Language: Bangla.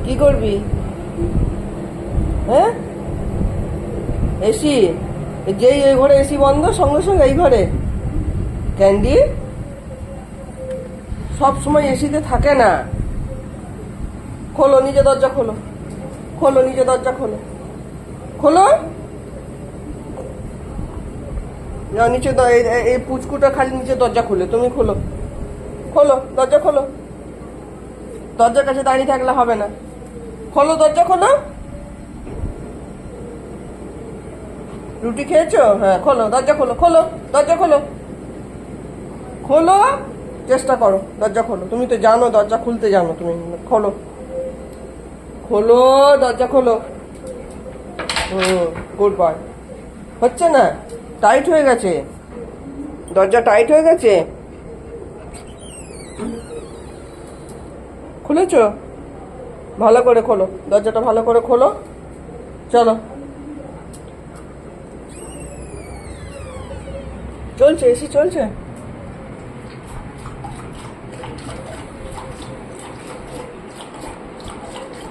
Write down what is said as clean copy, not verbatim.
কি করবি? হ্যাঁ, এসি? যেই এই ঘরে এসি বন্ধ সঙ্গে সঙ্গে এই ঘরে ক্যান্ডি সব সময় এসিতে থাকে না। খোলো, নিজে দরজা খোলো, খোলো নিজে দরজা খোলো, খোলো। নিচে এই পুচকুটা খালি নিচে দরজা খুলে, তুমি খোলো, খোলো দরজা খোলো। দরজার কাছে দাঁড়িয়ে থাকলে হবে না, খোলো দরজা খোলো। রুটি খেয়েছো? হ্যাঁ, খোলো দরজা খোলো, খোলো দরজা খোলো, খোলো। চেষ্টা করো, দরজা খোলো। তুমি তো জানো দরজা খুলতে জানো তুমি। খোলো, খোলো দরজা খোলো। Good boy. হচ্ছে না, টাইট হয়ে গেছে, দরজা টাইট হয়ে গেছে। খুলেছো? ভালো করে খোলো দরজাটা, ভালো করে খোলো। চলো, চলছে এসি চলছে।